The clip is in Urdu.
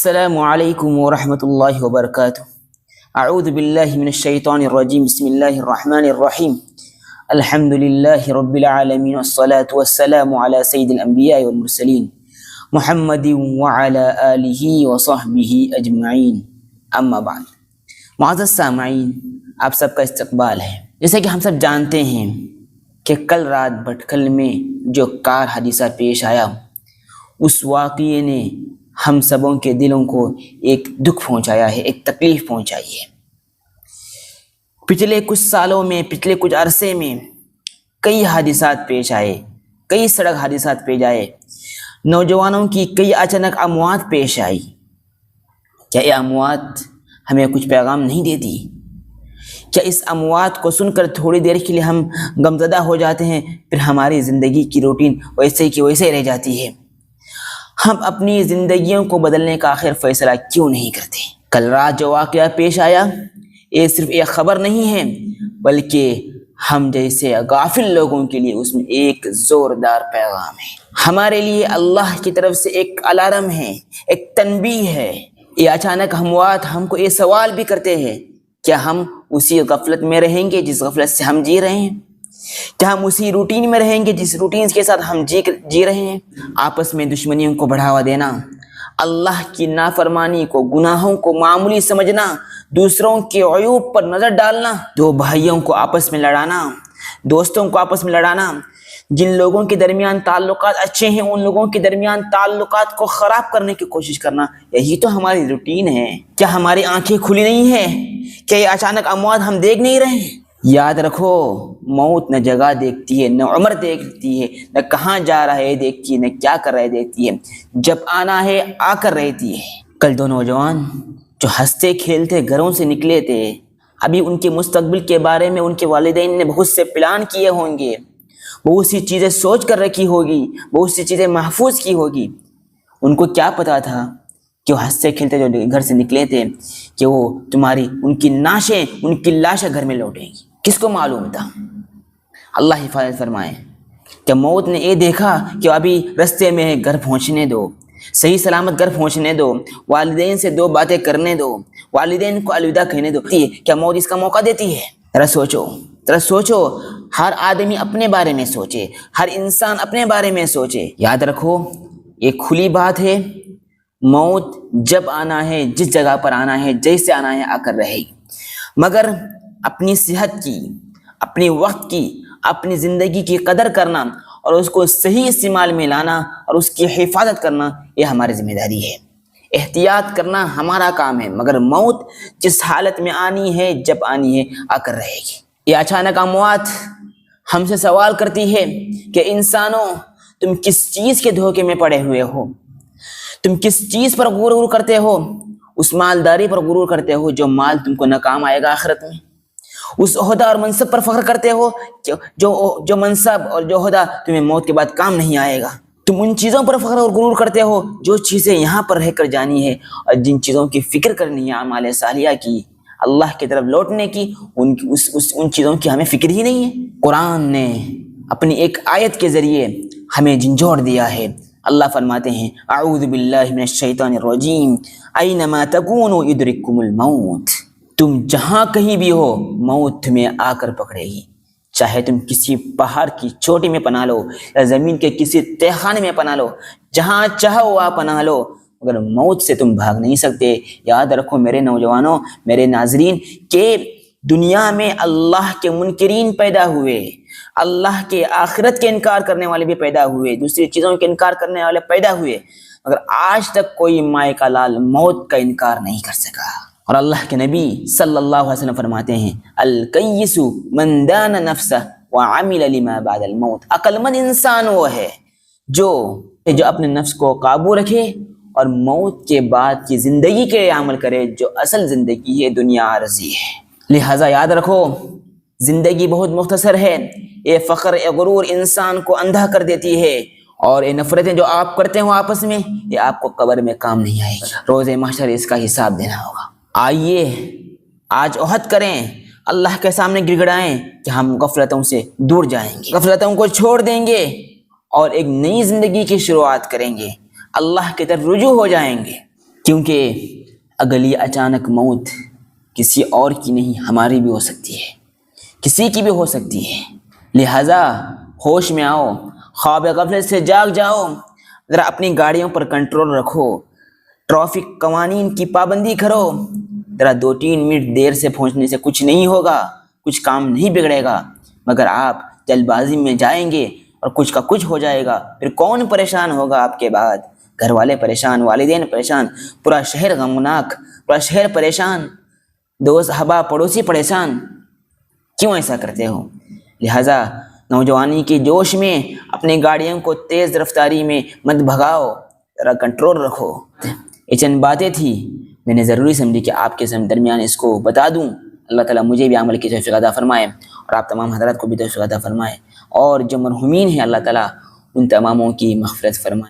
السلام علیکم ورحمۃ اللہ وبرکاتہ۔ اعوذ باللہ من الشیطان الرجیم، بسم اللہ الرحمن الرحیم۔ الحمد للہ رب العالمین والصلاة والسلام علی سید الانبیاء والمرسلین محمد وعلی آلہ وصحبہ اجمعین، اما بعد۔ معزز سامعین، آپ سب کا استقبال ہے۔ جیسے کہ ہم سب جانتے ہیں کہ کل رات بھٹکل میں جو کار حادثہ پیش آیا، اس واقعے نے ہم سبوں کے دلوں کو ایک دکھ پہنچایا ہے، ایک تکلیف پہنچائی ہے۔ پچھلے کچھ سالوں میں، پچھلے کچھ عرصے میں کئی حادثات پیش آئے، کئی سڑک حادثات پیش آئے، نوجوانوں کی کئی اچانک اموات پیش آئی۔ کیا یہ اموات ہمیں کچھ پیغام نہیں دیتی؟ کیا اس اموات کو سن کر تھوڑی دیر کے لیے ہم غمزدہ ہو جاتے ہیں، پھر ہماری زندگی کی روٹین ویسے کی ویسے رہ جاتی ہے؟ ہم اپنی زندگیوں کو بدلنے کا آخر فیصلہ کیوں نہیں کرتے؟ کل رات جو واقعہ پیش آیا، یہ صرف ایک خبر نہیں ہے، بلکہ ہم جیسے غافل لوگوں کے لیے اس میں ایک زوردار پیغام ہے۔ ہمارے لیے اللہ کی طرف سے ایک الارم ہے، ایک تنبیہ ہے۔ یہ اچانک اموات ہم کو یہ سوال بھی کرتے ہیں، کیا ہم اسی غفلت میں رہیں گے جس غفلت سے ہم جی رہے ہیں؟ کیا ہم اسی روٹین میں رہیں گے جس روٹین کے ساتھ ہم جی رہے ہیں؟ آپس میں دشمنیوں کو بڑھاوا دینا، اللہ کی نافرمانی کو، گناہوں کو معمولی سمجھنا، دوسروں کے عیوب پر نظر ڈالنا، دو بھائیوں کو آپس میں لڑانا، دوستوں کو آپس میں لڑانا، جن لوگوں کے درمیان تعلقات اچھے ہیں ان لوگوں کے درمیان تعلقات کو خراب کرنے کی کوشش کرنا، یہی تو ہماری روٹین ہے۔ کیا ہماری آنکھیں کھلی نہیں ہیں؟ کیا یہ اچانک اموات ہم دیکھ نہیں رہے ہیں؟ یاد رکھو، موت نہ جگہ دیکھتی ہے، نہ عمر دیکھتی ہے، نہ کہاں جا رہا ہے دیکھتی ہے، نہ کیا کر رہا ہے دیکھتی ہے، جب آنا ہے آ کر رہتی ہے۔ کل دو نوجوان جو ہنستے کھیلتے گھروں سے نکلے تھے، ابھی ان کے مستقبل کے بارے میں ان کے والدین نے بہت سے پلان کیے ہوں گے، بہت سی چیزیں سوچ کر رکھی ہوگی، بہت سی چیزیں محفوظ کی ہوگی۔ ان کو کیا پتا تھا کہ وہ ہنستے کھیلتے جو گھر سے نکلے تھے کہ وہ تمہاری ان کی لاشیں گھر میں لوٹیں گی؟ کس کو معلوم تھا؟ اللہ حفاظت فرمائے کہ موت نے یہ دیکھا کہ ابھی رستے میں گھر پہنچنے دو، صحیح سلامت گھر پہنچنے دو، والدین سے دو باتیں کرنے دو، والدین کو الوداع کہنے دو۔ کیا موت اس کا موقع دیتی ہے؟ ذرا سوچو، ہر آدمی اپنے بارے میں سوچے، ہر انسان اپنے بارے میں سوچے۔ یاد رکھو، یہ کھلی بات ہے، موت جب آنا ہے، جس جگہ پر آنا ہے، جیسے آنا ہے آ کر رہے گی، مگر اپنی صحت کی، اپنے وقت کی، اپنی زندگی کی قدر کرنا اور اس کو صحیح استعمال میں لانا اور اس کی حفاظت کرنا، یہ ہماری ذمہ داری ہے۔ احتیاط کرنا ہمارا کام ہے، مگر موت جس حالت میں آنی ہے، جب آنی ہے آ کر رہے گی۔ یہ اچانک اموات ہم سے سوال کرتی ہے کہ انسانوں، تم کس چیز کے دھوکے میں پڑے ہوئے ہو؟ تم کس چیز پر غرور کرتے ہو؟ اس مالداری پر غرور کرتے ہو جو مال تم کو ناکام آئے گا آخرت میں؟ اس عہدہ اور منصب پر فخر کرتے ہو جو منصب اور جو عہدہ تمہیں موت کے بعد کام نہیں آئے گا؟ تم ان چیزوں پر فخر اور غرور کرتے ہو جو چیزیں یہاں پر رہ کر جانی ہے، اور جن چیزوں کی فکر کرنی ہے، اعمال صالحہ کی، اللہ کی طرف لوٹنے کی، ان چیزوں کی ہمیں فکر ہی نہیں ہے۔ قرآن نے اپنی ایک آیت کے ذریعے ہمیں جھنجھوڑ دیا ہے۔ اللہ فرماتے ہیں، اعوذ باللہ من الشیطان الرجیم، اینما تکونوا یدرککم الموت۔ تم جہاں کہیں بھی ہو، موت تمہیں آ کر پکڑے گی، چاہے تم کسی پہاڑ کی چوٹی میں پناہ لو یا زمین کے کسی تہخانے میں پناہ لو، جہاں چاہو وہاں پناہ لو، مگر موت سے تم بھاگ نہیں سکتے۔ یاد رکھو میرے نوجوانوں، میرے ناظرین، کہ دنیا میں اللہ کے منکرین پیدا ہوئے، اللہ کے آخرت کے انکار کرنے والے بھی پیدا ہوئے، دوسری چیزوں کے انکار کرنے والے پیدا ہوئے، مگر آج تک کوئی مائے کا لال موت کا انکار نہیں کر سکا۔ اور اللہ کے نبی صلی اللہ علیہ وسلم فرماتے ہیں، الکیس من دان نفسہ وعمل لما بعد الموت۔ عقل مند انسان وہ ہے جو اپنے نفس کو قابو رکھے اور موت کے بعد کی زندگی کے عمل کرے، جو اصل زندگی ہے، دنیا عارضی ہے۔ لہٰذا یاد رکھو، زندگی بہت مختصر ہے۔ یہ فخر، یہ غرور انسان کو اندھا کر دیتی ہے، اور یہ نفرتیں جو آپ کرتے ہو آپس میں، یہ آپ کو قبر میں کام نہیں آئے گی، روز محشر اس کا حساب دینا ہوگا۔ آئیے آج عہد کریں، اللہ کے سامنے گڑگڑائیں کہ ہم غفلتوں سے دور جائیں گے، غفلتوں کو چھوڑ دیں گے اور ایک نئی زندگی کی شروعات کریں گے، اللہ کی طرف رجوع ہو جائیں گے۔ کیونکہ اگلی اچانک موت کسی اور کی نہیں ہماری بھی ہو سکتی ہے، کسی کی بھی ہو سکتی ہے۔ لہٰذا ہوش میں آؤ، خواب غفلت سے جاگ جاؤ، ذرا اپنی گاڑیوں پر کنٹرول رکھو، ٹریفک قوانین کی پابندی کرو، ذرا 2-3 منٹ دیر سے پہنچنے سے کچھ نہیں ہوگا، کچھ کام نہیں بگڑے گا، مگر آپ جلد بازی میں جائیں گے اور کچھ کا کچھ ہو جائے گا، پھر کون پریشان ہوگا آپ کے بعد؟ گھر والے پریشان، والدین پریشان، پورا شہر غمناک، پورا شہر پریشان، دوست احباب پڑوسی پریشان۔ کیوں ایسا کرتے ہو؟ لہٰذا نوجوانی کے جوش میں اپنی گاڑیوں کو تیز رفتاری میں مت بھگاؤ، ذرا کنٹرول رکھو۔ یہ چند باتیں تھی، میں نے ضروری سمجھی کہ آپ کے درمیان اس کو بتا دوں۔ اللہ تعالیٰ مجھے بھی عمل کی توفیق عطا فرمائے اور آپ تمام حضرات کو بھی توفیق عطا فرمائے، اور جو مرحومین ہیں اللہ تعالیٰ ان تماموں کی مغفرت فرمائے۔